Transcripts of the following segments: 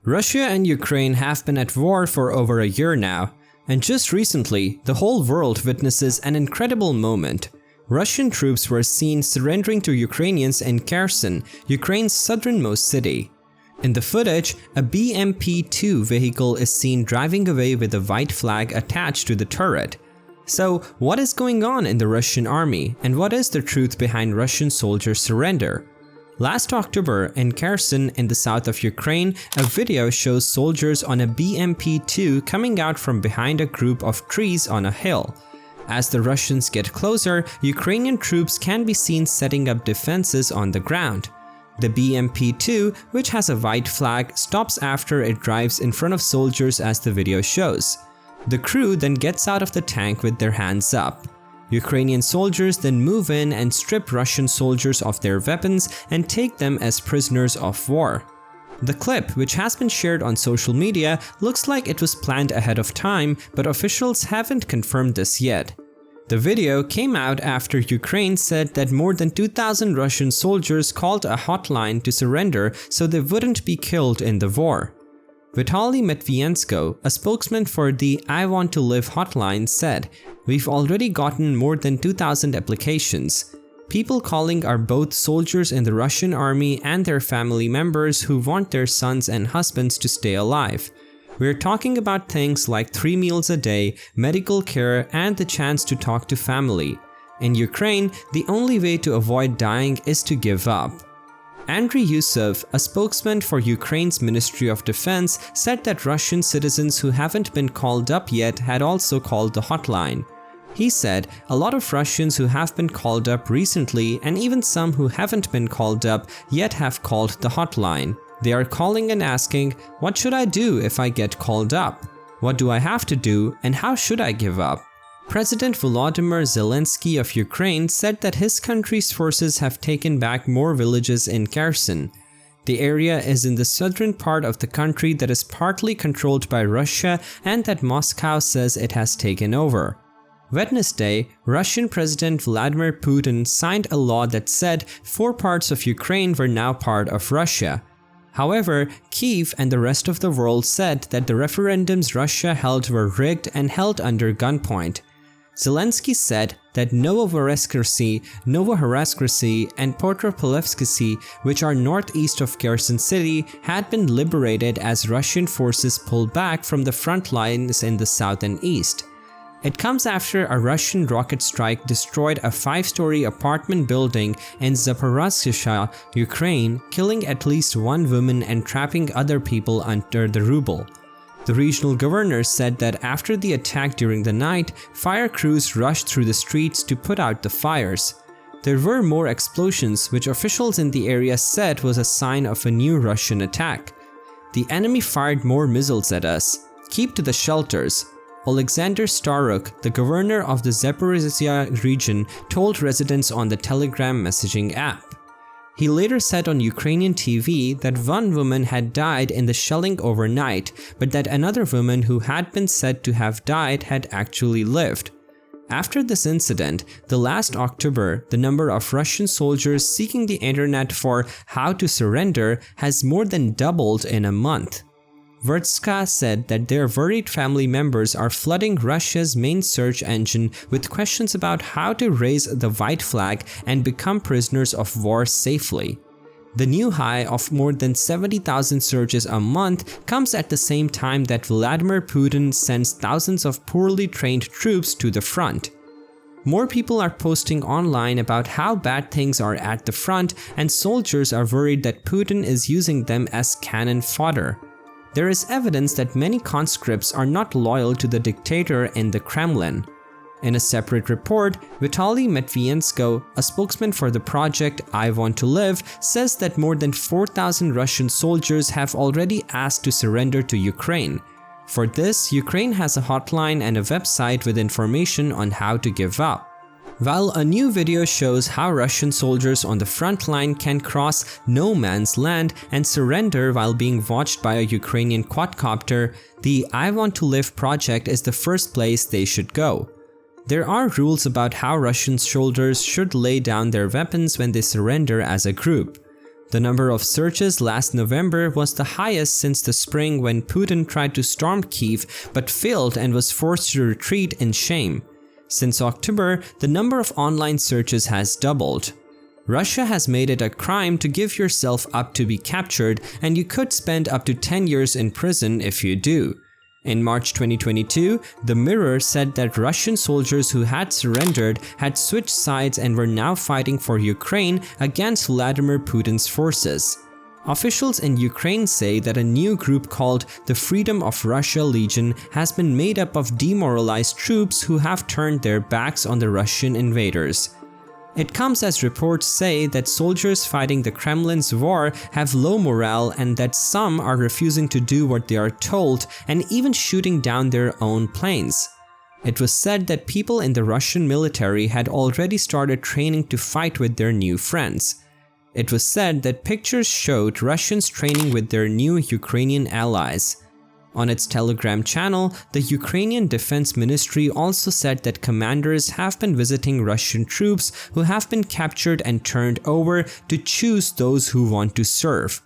Russia and Ukraine have been at war for over a year now, and just recently, the whole world witnesses an incredible moment. Russian troops were seen surrendering to Ukrainians in Kherson, Ukraine's southernmost city. In the footage, a BMP-2 vehicle is seen driving away with a white flag attached to the turret. So, what is going on in the Russian army, and what is the truth behind Russian soldiers' surrender? Last October, in Kherson in the south of Ukraine, a video shows soldiers on a BMP-2 coming out from behind a group of trees on a hill. As the Russians get closer, Ukrainian troops can be seen setting up defenses on the ground. The BMP-2, which has a white flag, stops after it drives in front of soldiers as the video shows. The crew then gets out of the tank with their hands up. Ukrainian soldiers then move in and strip Russian soldiers of their weapons and take them as prisoners of war. The clip, which has been shared on social media, looks like it was planned ahead of time, but officials haven't confirmed this yet. The video came out after Ukraine said that more than 2,000 Russian soldiers called a hotline to surrender so they wouldn't be killed in the war. Vitaly Matvienko, a spokesman for the I Want to Live hotline, said, "We've already gotten more than 2,000 applications. People calling are both soldiers in the Russian army and their family members who want their sons and husbands to stay alive. We're talking about things like 3 meals a day, medical care, and the chance to talk to family. In Ukraine, the only way to avoid dying is to give up." Andriy Yusov, a spokesman for Ukraine's Ministry of Defense, said that Russian citizens who haven't been called up yet had also called the hotline. He said, "A lot of Russians who have been called up recently and even some who haven't been called up yet have called the hotline. They are calling and asking, what should I do if I get called up? What do I have to do and how should I give up?" President Volodymyr Zelensky of Ukraine said that his country's forces have taken back more villages in Kherson. The area is in the southern part of the country that is partly controlled by Russia and that Moscow says it has taken over. Wednesday, Russian President Vladimir Putin signed a law that said 4 parts of Ukraine were now part of Russia. However, Kyiv and the rest of the world said that the referendums Russia held were rigged and held under gunpoint. Zelensky said that Novorossiysk, Novorossiysk, and Petropavlovsk, which are northeast of Kherson City, had been liberated as Russian forces pulled back from the front lines in the south and east. It comes after a Russian rocket strike destroyed a 5-story apartment building in Zaporizhzhia, Ukraine, killing at least 1 woman and trapping other people under the rubble. The regional governor said that after the attack during the night, fire crews rushed through the streets to put out the fires. There were more explosions, which officials in the area said was a sign of a new Russian attack. "The enemy fired more missiles at us. Keep to the shelters," Alexander Staruk, the governor of the Zaporizhzhia region, told residents on the Telegram messaging app. He later said on Ukrainian TV that 1 woman had died in the shelling overnight, but that another woman who had been said to have died had actually lived. After this incident, the last October, the number of Russian soldiers seeking the internet for how to surrender has more than doubled in a month. Vertska said that their worried family members are flooding Russia's main search engine with questions about how to raise the white flag and become prisoners of war safely. The new high of more than 70,000 searches a month comes at the same time that Vladimir Putin sends thousands of poorly trained troops to the front. More people are posting online about how bad things are at the front, and soldiers are worried that Putin is using them as cannon fodder. There is evidence that many conscripts are not loyal to the dictator in the Kremlin. In a separate report, Vitaly Matvienko, a spokesman for the project I Want to Live, says that more than 4,000 Russian soldiers have already asked to surrender to Ukraine. For this, Ukraine has a hotline and a website with information on how to give up. While a new video shows how Russian soldiers on the front line can cross no man's land and surrender while being watched by a Ukrainian quadcopter, the I Want to Live project is the first place they should go. There are rules about how Russian soldiers should lay down their weapons when they surrender as a group. The number of searches last November was the highest since the spring when Putin tried to storm Kyiv but failed and was forced to retreat in shame. Since October, the number of online searches has doubled. Russia has made it a crime to give yourself up to be captured, and you could spend up to 10 years in prison if you do. In March 2022, The Mirror said that Russian soldiers who had surrendered had switched sides and were now fighting for Ukraine against Vladimir Putin's forces. Officials in Ukraine say that a new group called the Freedom of Russia Legion has been made up of demoralized troops who have turned their backs on the Russian invaders. It comes as reports say that soldiers fighting the Kremlin's war have low morale and that some are refusing to do what they are told and even shooting down their own planes. It was said that people in the Russian military had already started training to fight with their new friends. It was said that pictures showed Russians training with their new Ukrainian allies. On its Telegram channel, the Ukrainian Defense Ministry also said that commanders have been visiting Russian troops who have been captured and turned over to choose those who want to serve.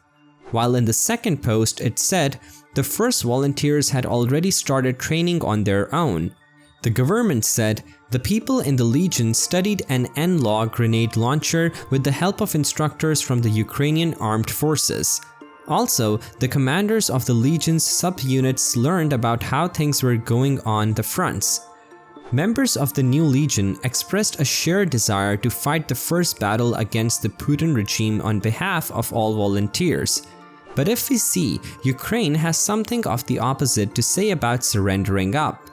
While in the second post it said the first volunteers had already started training on their own. The government said the people in the Legion studied an N-Law grenade launcher with the help of instructors from the Ukrainian Armed Forces. Also, the commanders of the Legion's subunits learned about how things were going on the fronts. Members of the new Legion expressed a shared desire to fight the first battle against the Putin regime on behalf of all volunteers. But if we see, Ukraine has something of the opposite to say about surrendering up.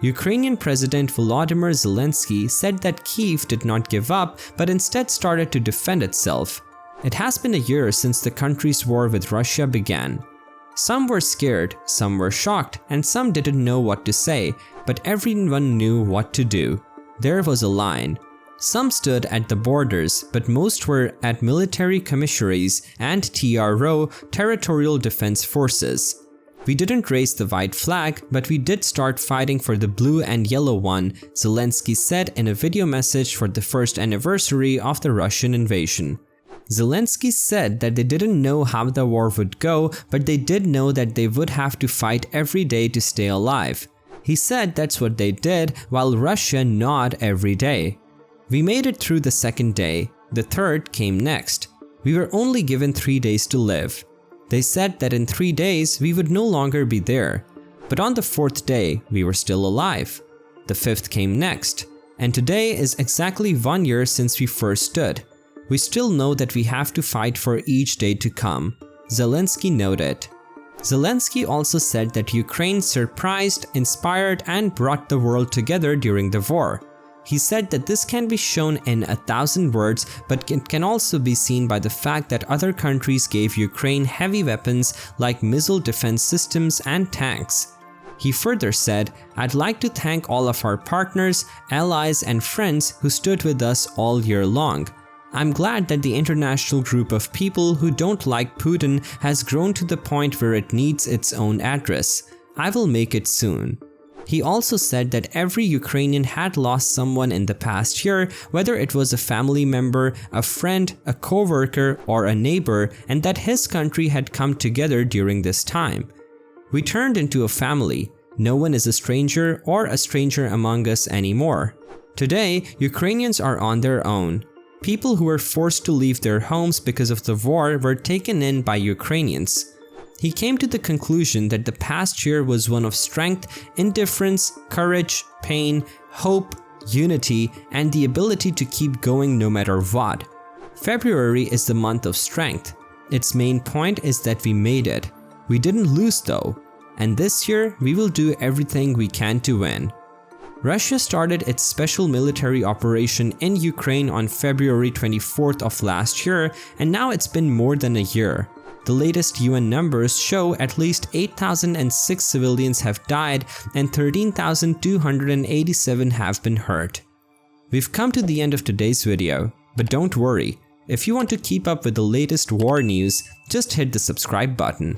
Ukrainian President Volodymyr Zelensky said that Kyiv did not give up but instead started to defend itself. It has been a year since the country's war with Russia began. Some were scared, some were shocked, and some didn't know what to say, but everyone knew what to do. There was a line. Some stood at the borders, but most were at military commissaries and TRO, Territorial Defense Forces. We didn't raise the white flag, but we did start fighting for the blue and yellow one, Zelensky said in a video message for the first anniversary of the Russian invasion. Zelensky said that they didn't know how the war would go, but they did know that they would have to fight every day to stay alive. He said that's what they did, while Russia gnawed every day. We made it through the second day. The third came next. We were only given 3 days to live. They said that in 3 days we would no longer be there. But on the fourth day, we were still alive. The fifth came next. And today is exactly 1 year since we first stood. We still know that we have to fight for each day to come, Zelensky noted. Zelensky also said that Ukraine surprised, inspired, and brought the world together during the war. He said that this can be shown in 1,000 words, but it can also be seen by the fact that other countries gave Ukraine heavy weapons like missile defense systems and tanks. He further said, "I'd like to thank all of our partners, allies, and friends who stood with us all year long. I'm glad that the international group of people who don't like Putin has grown to the point where it needs its own address. I will make it soon." He also said that every Ukrainian had lost someone in the past year, whether it was a family member, a friend, a co-worker, or a neighbor, and that his country had come together during this time. "We turned into a family. No one is a stranger or a stranger among us anymore. Today, Ukrainians are on their own. People who were forced to leave their homes because of the war were taken in by Ukrainians." He came to the conclusion that the past year was one of strength, indifference, courage, pain, hope, unity, and the ability to keep going no matter what. February is the month of strength. Its main point is that we made it. We didn't lose though, and this year we will do everything we can to win. Russia started its special military operation in Ukraine on February 24th of last year, and now it's been more than a year. The latest UN numbers show at least 8,006 civilians have died and 13,287 have been hurt. We've come to the end of today's video, but don't worry. If you want to keep up with the latest war news, just hit the subscribe button.